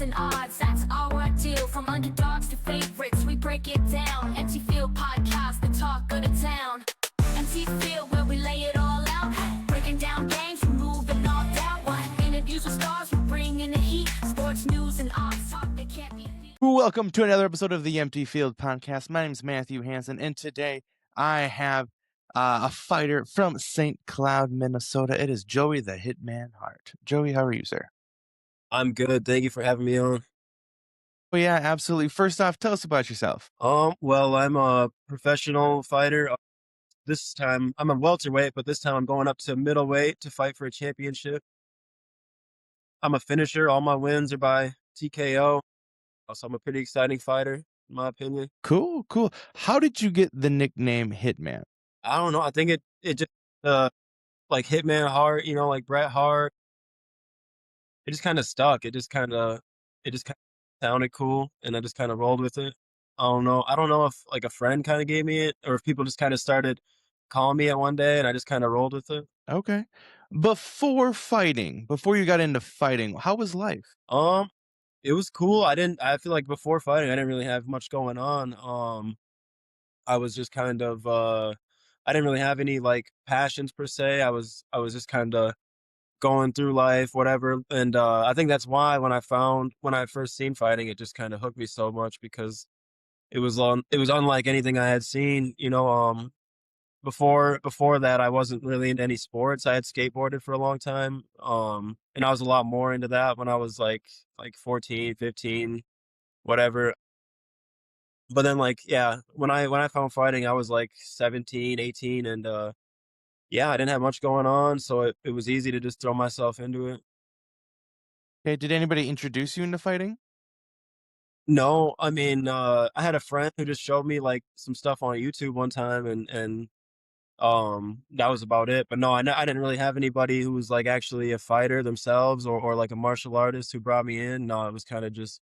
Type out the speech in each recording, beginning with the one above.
and odds, that's our deal. From underdogs to favorites, we break it down. Empty Field Podcast, the talk of the town. Empty Field, where we lay it all out. Breaking down games, removing all doubt. Interviews with stars, we bring in the heat. Sports news and odds, talk that can't be beat. Welcome to another episode of the Empty Field Podcast. My name is Mathew Hansen, and today I have a fighter from St. Cloud, Minnesota. It is Joey the Hitman Hart. Joey, how are you, sir? I'm good. Thank you for having me on. Well, yeah, absolutely. First off, tell us about yourself. Well, I'm a professional fighter. This time I'm a welterweight, but this time I'm going up to middleweight to fight for a championship. I'm a finisher. All my wins are by TKO. So I'm a pretty exciting fighter, in my opinion. Cool. How did you get the nickname Hitman? I don't know. I think it just like Hitman Hart, like Bret Hart. It just kind of stuck. It just kind of sounded cool, and I just kind of rolled with it. I don't know if like a friend kind of gave me it, or if people just kind of started calling me it one day, and I just kind of rolled with it. Okay. Before you got into fighting, how was life? It was cool. I feel like before fighting, I didn't really have much going on. I was just kind of, I didn't really have any like passions per se. I was just kind of going through life, whatever. And I think that's why when I first seen fighting, it just kind of hooked me so much because it was unlike anything I had seen. Before that, I wasn't really into any sports. I had skateboarded for a long time. And I was a lot more into that when I was like 14, 15, whatever. But then when I found fighting, I was like 17, 18, and I didn't have much going on, so it was easy to just throw myself into it. Okay, did anybody introduce you into fighting? No, I mean, I had a friend who just showed me like some stuff on YouTube one time, and that was about it. But no, I didn't really have anybody who was like actually a fighter themselves or like a martial artist who brought me in. No, it was kind of just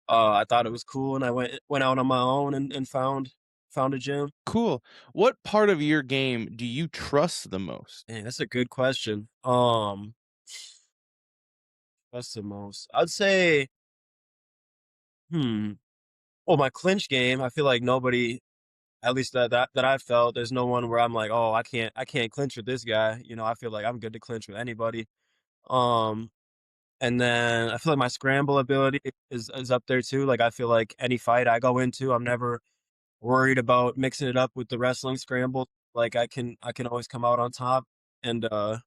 I thought it was cool, and I went out on my own and found a gym. Cool. What part of your game do you trust the most? Man, that's a good question. What's the most? I'd say, well, my clinch game. I feel like nobody, at least that I felt, there's no one where I'm like, oh, I can't clinch with this guy. I feel like I'm good to clinch with anybody. Um, and then I feel like my scramble ability is up there too. Like I feel like any fight I go into, I'm never worried about mixing it up with the wrestling scramble. Like I can always come out on top, and I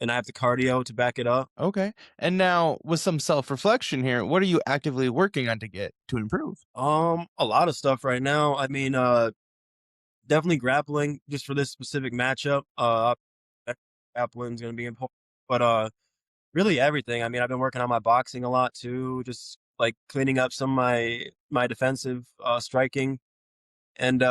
have the cardio to back it up. Okay. And now with some self-reflection here, what are you actively working on to improve? A lot of stuff right now. I mean, definitely grappling just for this specific matchup. Grappling is going to be important, but really everything. I mean, I've been working on my boxing a lot too, just like cleaning up some of my defensive striking, and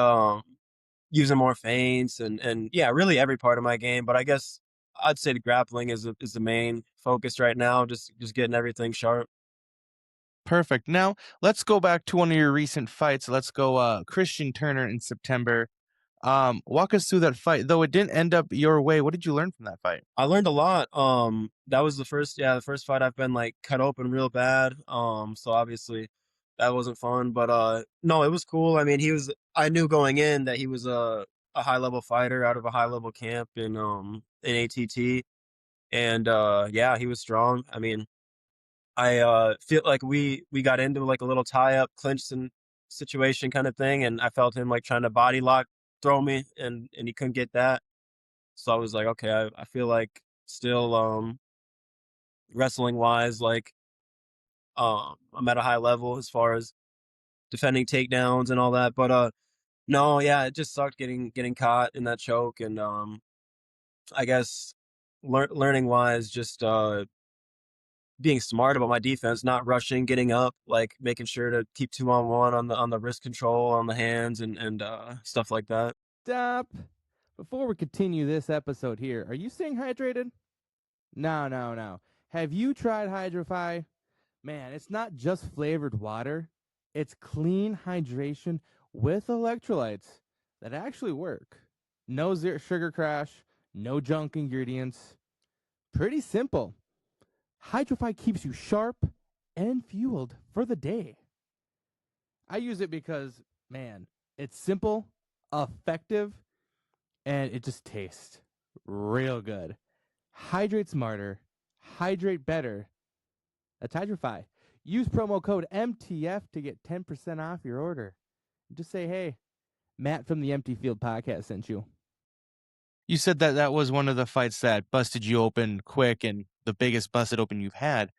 using more feints and yeah, really every part of my game. But I guess I'd say the grappling is the main focus right now. Just getting everything sharp. Perfect. Now, let's go back to one of your recent fights. Let's go Christian Turner in September. Walk us through that fight. Though it didn't end up your way, what did you learn from that fight? I learned a lot. That was the first fight I've been like cut open real bad. So obviously that wasn't fun, but no, it was cool. I mean, I knew going in that he was a high level fighter out of a high level camp in ATT, and yeah, he was strong. I mean, I feel like we got into like a little tie up clinch and situation kind of thing, and I felt him like trying to body lock throw me, and he couldn't get that. So I was like, okay, I feel like still wrestling wise, like I'm at a high level as far as defending takedowns and all that. But no, yeah, it just sucked getting caught in that choke, and I guess learning wise, just being smart about my defense, not rushing, getting up, like making sure to keep 2-on-1 on the wrist control on the hands and stuff like that. Stop. Before we continue this episode here, are you staying hydrated? No. Have you tried Hydrify? Man, it's not just flavored water. It's clean hydration with electrolytes that actually work. No sugar crash, no junk ingredients. Pretty simple. Hydrify keeps you sharp and fueled for the day. I use it because, man, it's simple, effective, and it just tastes real good. Hydrate smarter, hydrate better. That's Hydrify. Use promo code MTF to get 10% off your order. Just say, hey, Matt from the Empty Field podcast sent you. You said that was one of the fights that busted you open quick and the biggest busted open you've had.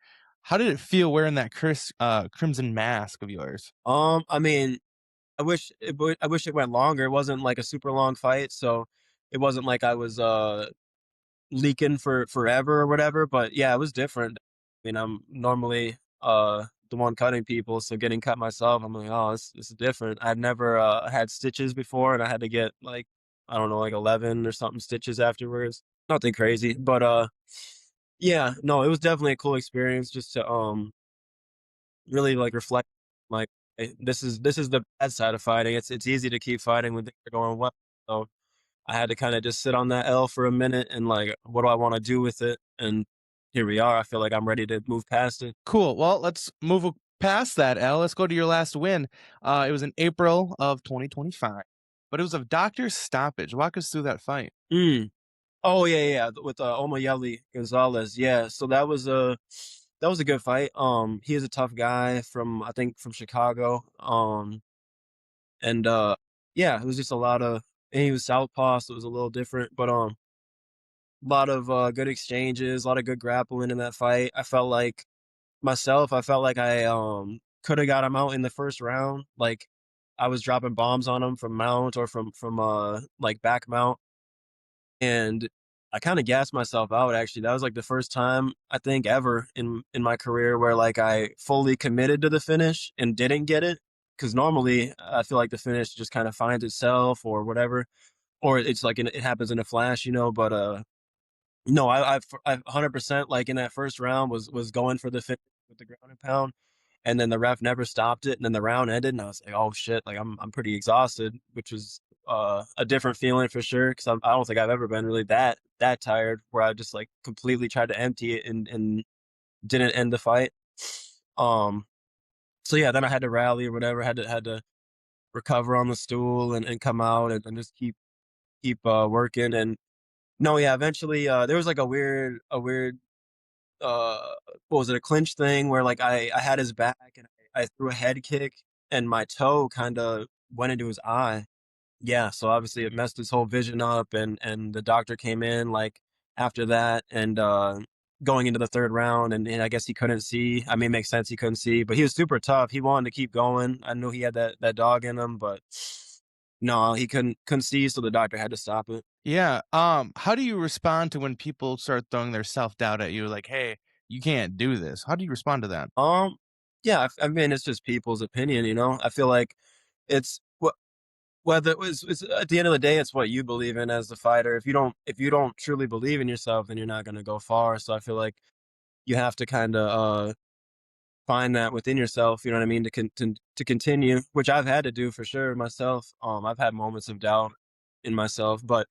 How did it feel wearing that crimson mask of yours? I mean, I wish it went longer. It wasn't like a super long fight, so it wasn't like I was leaking for forever or whatever. But yeah, it was different. I mean, I'm normally the one cutting people, so getting cut myself, I'm like, oh, this is different. I've never had stitches before, and I had to get like, I don't know, like 11 or something stitches afterwards. Nothing crazy, but yeah, no, it was definitely a cool experience just to really like reflect, like, this is the bad side of fighting. It's easy to keep fighting when things are going well. So I had to kind of just sit on that L for a minute and like, what do I want to do with it? And here we are. I feel like I'm ready to move past it. Cool. Well, let's move past that, Al. Let's go to your last win. It was in April of 2025, but it was a doctor's stoppage. Walk us through that fight. Oh yeah, with Omoyele Gonzalez. Yeah, so that was a good fight. He is a tough guy from, I think, from Chicago. And yeah, it was just a lot of, and he was southpaw, so it was a little different, but a lot of good exchanges, a lot of good grappling in that fight. I felt like I could have got him out in the first round. Like I was dropping bombs on him from mount or from like back mount, and I kind of gassed myself out. Actually, that was like the first time I think ever in my career where like I fully committed to the finish and didn't get it. Because normally I feel like the finish just kind of finds itself or whatever, or it's like it happens in a flash, you know. But no, I 100% like in that first round was going for the finish with the ground and pound, and then the ref never stopped it, and then the round ended, and I was like, oh shit, like I'm pretty exhausted, which was a different feeling for sure, because I don't think I've ever been really that tired where I just like completely tried to empty it and didn't end the fight. Um, so yeah, then I had to rally or whatever, had to recover on the stool and come out and just keep working. And no, yeah, eventually there was like a weird uh what was it, a clinch thing where like I had his back and I threw a head kick and my toe kind of went into his eye. Yeah, so obviously it messed his whole vision up, and the doctor came in like after that and going into the third round, and I guess he couldn't see. I mean, it makes sense he couldn't see, but he was super tough. He wanted to keep going. I knew he had that dog in him, but no, he couldn't see, so the doctor had to stop it. Yeah. How do you respond to when people start throwing their self-doubt at you like, "Hey, you can't do this." How do you respond to that? Yeah, I mean, it's just people's opinion, you know. I feel like it's whether it's at the end of the day, it's what you believe in as the fighter. If you don't truly believe in yourself, then you're not going to go far. So I feel like you have to kind of find that within yourself. You know what I mean? To continue, which I've had to do for sure myself. I've had moments of doubt in myself, but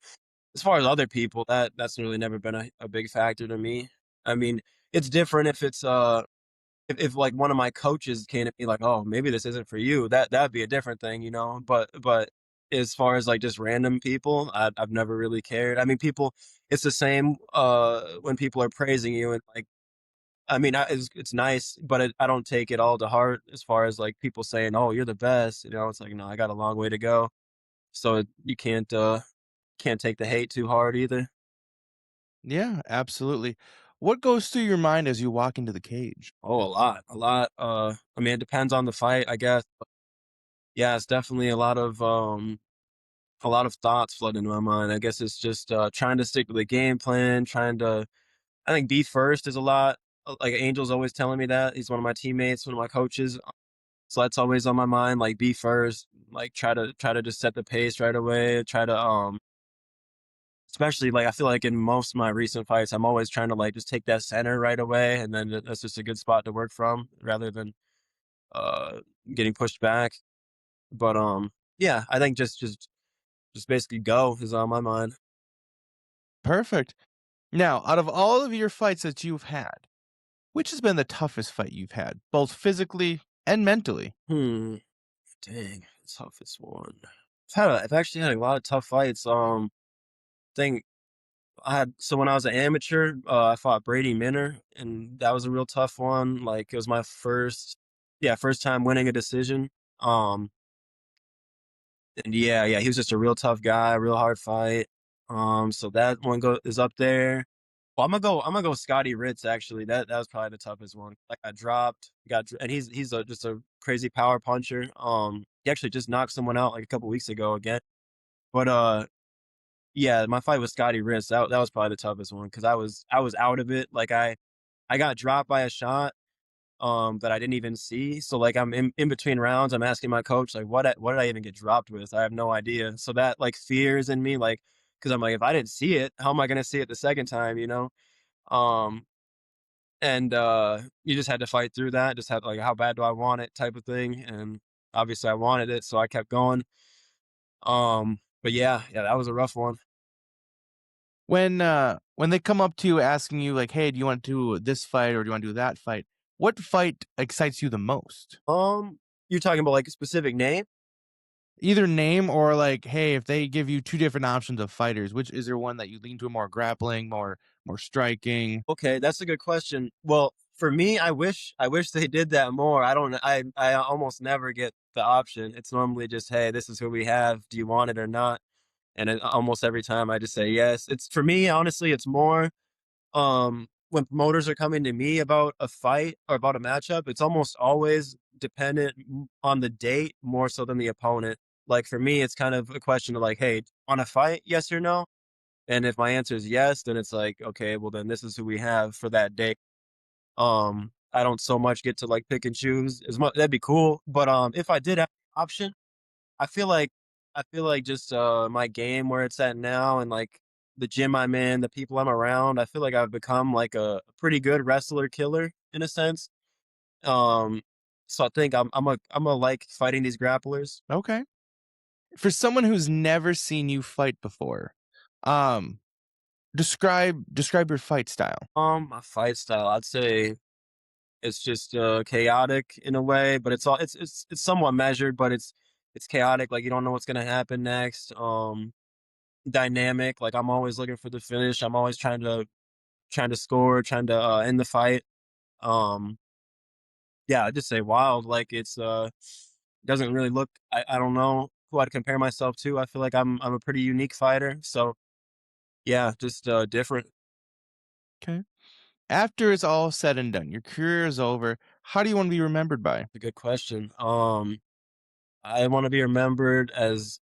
as far as other people, that's really never been a big factor to me. I mean, it's different if it's if like one of my coaches came to me like, oh, maybe this isn't for you, that'd be a different thing, you know. But as far as like just random people, I've never really cared. I mean, people, it's the same when people are praising you and like, I mean, it's nice, but I don't take it all to heart as far as like people saying, oh, you're the best, you know. It's like, no, I got a long way to go, so you can't take the hate too hard either. Yeah, absolutely. What goes through your mind as you walk into the cage? Oh, a lot. I mean, it depends on the fight, I guess. Yeah, it's definitely a lot of thoughts flood into my mind. I guess it's just trying to stick to the game plan, trying to, I think, be first is a lot. Like Angel's always telling me that. He's one of my teammates, one of my coaches. So that's always on my mind. Like be first. Like try to just set the pace right away. Try to especially like I feel like in most of my recent fights, I'm always trying to like just take that center right away, and then that's just a good spot to work from rather than uh getting pushed back. But yeah, I think just basically go is on my mind. Perfect. Now, out of all of your fights that you've had, Which has been the toughest fight you've had, both physically and mentally? Dang, toughest one. I've actually had a lot of tough fights. Thing when I was an amateur, I fought Brady Minner, and that was a real tough one. Like it was my first time winning a decision. Um, and yeah, he was just a real tough guy, real hard fight. So that one is up there. Well, I'm gonna go Scotty Ritz actually. That was probably the toughest one. Like I dropped, and just a crazy power puncher. He actually just knocked someone out like a couple weeks ago again. But yeah, my fight with Scotty Ritz, that was probably the toughest one because I was out of it. Like I got dropped by a shot that I didn't even see. So like I'm in between rounds, I'm asking my coach like what did I even get dropped with? I have no idea. So that like fears in me like because I'm like if I didn't see it, how am I gonna see it the second time? You know. Um and you just had to fight through that. Just had like how bad do I want it type of thing, and obviously I wanted it, so I kept going. But yeah, that was a rough one. When they come up to you asking you like, "Hey, do you want to do this fight or do you want to do that fight?" What fight excites you the most? You're talking about like a specific name? Either name or like, hey, if they give you two different options of fighters, which is there one that you lean to more grappling, more striking? Okay, that's a good question. Well, for me, I wish they did that more. I almost never get the option. It's normally just, hey, this is who we have. Do you want it or not? And almost every time I just say yes. It's for me, honestly, it's more when promoters are coming to me about a fight or about a matchup, it's almost always dependent on the date more so than the opponent. Like for me, it's kind of a question of like, hey, on a fight, yes or no? And if my answer is yes, then it's like, okay, well then this is who we have for that day. I don't so much get to like pick and choose as much. That'd be cool, but if I did have the option, I feel like just my game where it's at now and like the gym I'm in, the people I'm around, I feel like I've become like a pretty good wrestler killer in a sense. Um, so I think I'm a like fighting these grapplers. Okay. For someone who's never seen you fight before, um, describe your fight style. My fight style, I'd say it's just chaotic in a way, but it's somewhat measured, but it's chaotic. Like you don't know what's gonna happen next. Dynamic. Like I'm always looking for the finish. I'm always trying to score, trying to end the fight. Um, yeah, I just say wild. Like it's doesn't really look. I don't know who I'd compare myself to. I feel like I'm a pretty unique fighter. So yeah, just different. Okay. After it's all said and done, your career is over. How do you want to be remembered by? A good question. I want to be remembered as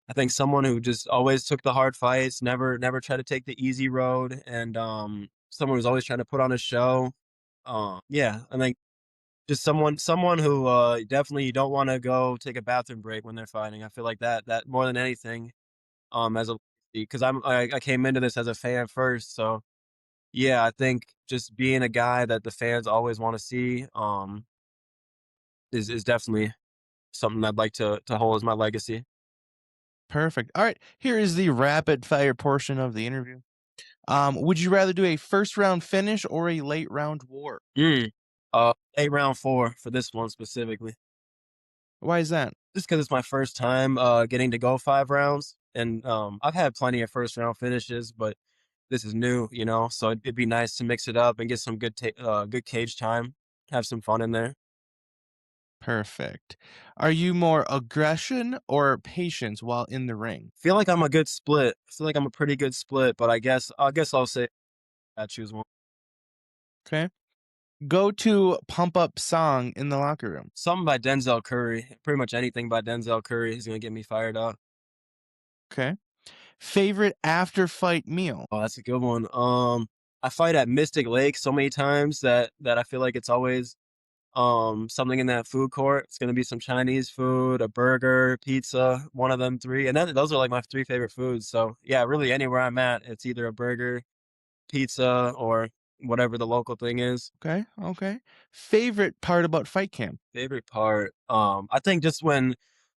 I think someone who just always took the hard fights, never tried to take the easy road, and someone who's always trying to put on a show. Yeah, I think just someone who definitely you don't want to go take a bathroom break when they're fighting. I feel like that more than anything, as a because I came into this as a fan first, so yeah, I think just being a guy that the fans always want to see, is definitely something I'd like to hold as my legacy. Perfect. All right. Here is the rapid fire portion of the interview. Would you rather do a first round finish or a late round war? Mm. 8 round 4 for this one specifically. Why is that? Just because it's my first time getting to go 5 rounds, and I've had plenty of first round finishes, but this is new, So it'd be nice to mix it up and get some good cage time, have some fun in there. Perfect. Are you more aggression or patience while in the ring? Feel like I'm a good split. I feel like I'm a pretty good split, but I guess I'll say I choose one. Okay. Go to pump up song in the locker room. Something by Denzel Curry. Pretty much anything by Denzel Curry is gonna get me fired up. Okay. Favorite after fight meal. Oh, that's a good one. I fight at Mystic Lake so many times that I feel like it's always something in that food court. It's gonna be some Chinese food, a burger, pizza, one of them three. And then those are like my three favorite foods. So yeah, really anywhere I'm at, it's either a burger, pizza, or whatever the local thing is. Okay. Okay. Favorite part about fight camp. Favorite part. I think just when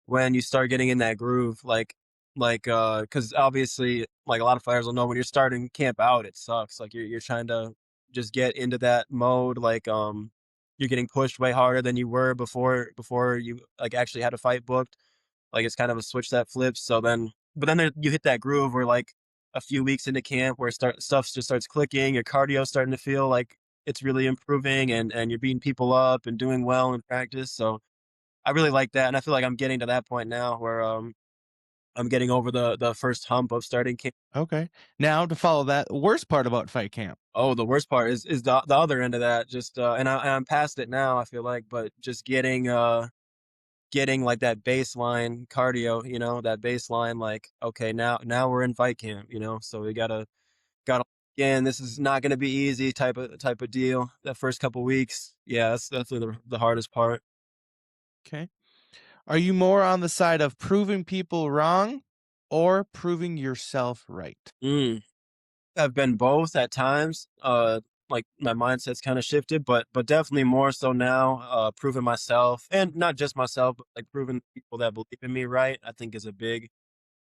you start getting in that groove, because obviously like a lot of fighters will know when you're starting camp out, it sucks. Like you're trying to just get into that mode, like, you're getting pushed way harder than you were before you, like, actually had a fight booked. Like, it's kind of a switch that flips, so then but then you hit that groove where, like, a few weeks into camp where stuff just starts clicking, your cardio's starting to feel like it's really improving, and you're beating people up and doing well in practice, so I really like that, and I feel like I'm getting to that point now where, I'm getting over the first hump of starting camp. Okay. Now to follow that, worst part about fight camp. Oh, the worst part is the other end of that, just, I'm past it now, I feel like, but just getting like that baseline cardio, that baseline, like, okay, now we're in fight camp, so we gotta again, this is not gonna be easy type of deal. That first couple weeks, yeah, that's definitely the hardest part. Okay. Are you more on the side of proving people wrong or proving yourself right? Mm. I've been both at times. Like my mindset's kind of shifted, but definitely more so now. Proving myself, and not just myself, but like proving people that believe in me right. I think is a big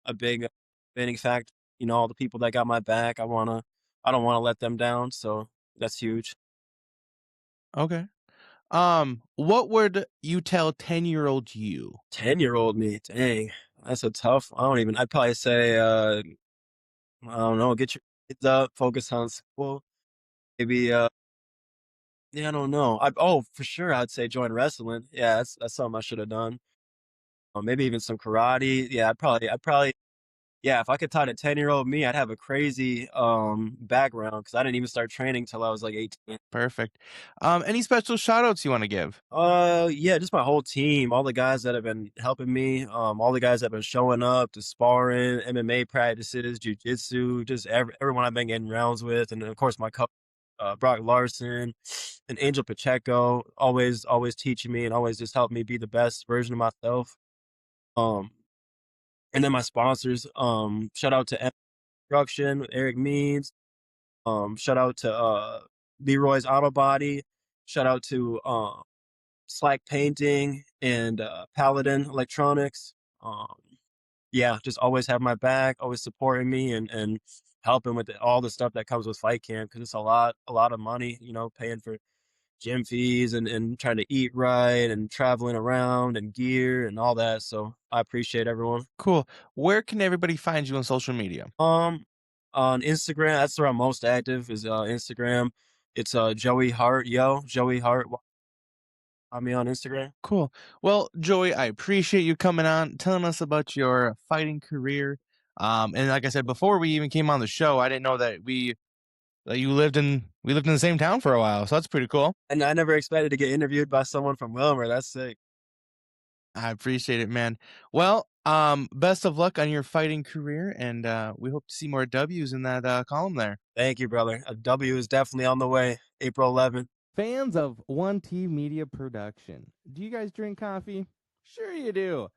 benefiting factor. All the people that got my back, I don't wanna let them down. So that's huge. Okay. What would you tell 10-year-old you? 10-year-old me, dang, that's a tough. I'd probably say, I don't know, get your kids up, focus on school, maybe. Yeah, I don't know. For sure, I'd say join wrestling. Yeah, that's something I should have done. Or maybe even some karate. Yeah, I'd probably, yeah, if I could talk to 10-year-old me, I'd have a crazy background because I didn't even start training till I was like 18. Perfect. Any special shout outs you want to give? Yeah, just my whole team, all the guys that have been helping me, all the guys that have been showing up to sparring, MMA practices, jujitsu, just everyone I've been getting rounds with, and of course my coach, Brock Larson, and Angel Pacheco, always teaching me and always just helping me be the best version of myself. Um, and then my sponsors, shout out to Production with Eric Means, shout out to Leroy's Auto Body, shout out to Slack Painting and Paladin Electronics. Um, yeah, just always have my back, always supporting me and helping with all the stuff that comes with fight camp because it's a lot of money, paying for gym fees and trying to eat right and traveling around and gear and all that. So I appreciate everyone. Cool. Where can everybody find you on social media? On Instagram, that's where I'm most active is Instagram. It's Joey Hart, Joey Hart. On me on Instagram. Cool. Well, Joey, I appreciate you coming on, telling us about your fighting career. And like I said before we even came on the show, I didn't know that we lived in the same town for a while, so that's pretty cool. And I never expected to get interviewed by someone from Wilmer. That's sick. I appreciate it, man. Well, best of luck on your fighting career, and we hope to see more W's in that column there. Thank you, brother. A W is definitely on the way. April 11th. Fans of 1T Media Production, do you guys drink coffee? Sure you do.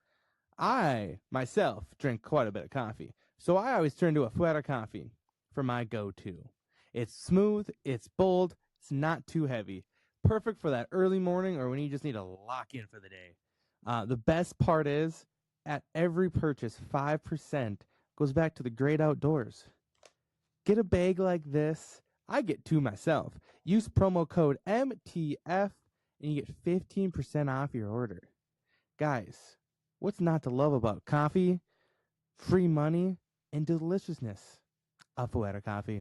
I, myself, drink quite a bit of coffee, so I always turn to a Fuera coffee for my go-to. It's smooth, it's bold, it's not too heavy. Perfect for that early morning or when you just need to lock in for the day. The best part is, at every purchase, 5% goes back to the great outdoors. Get a bag like this. I get two myself. Use promo code MTF and you get 15% off your order. Guys, what's not to love about coffee, free money, and deliciousness? A Fuera coffee.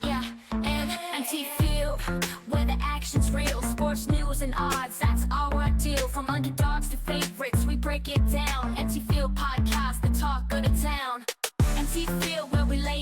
Yeah, MT Field, where the action's real. Sports news and odds, that's our deal. From underdogs to favorites, we break it down. MT Field podcast, the talk of the town. MT Field, where we lay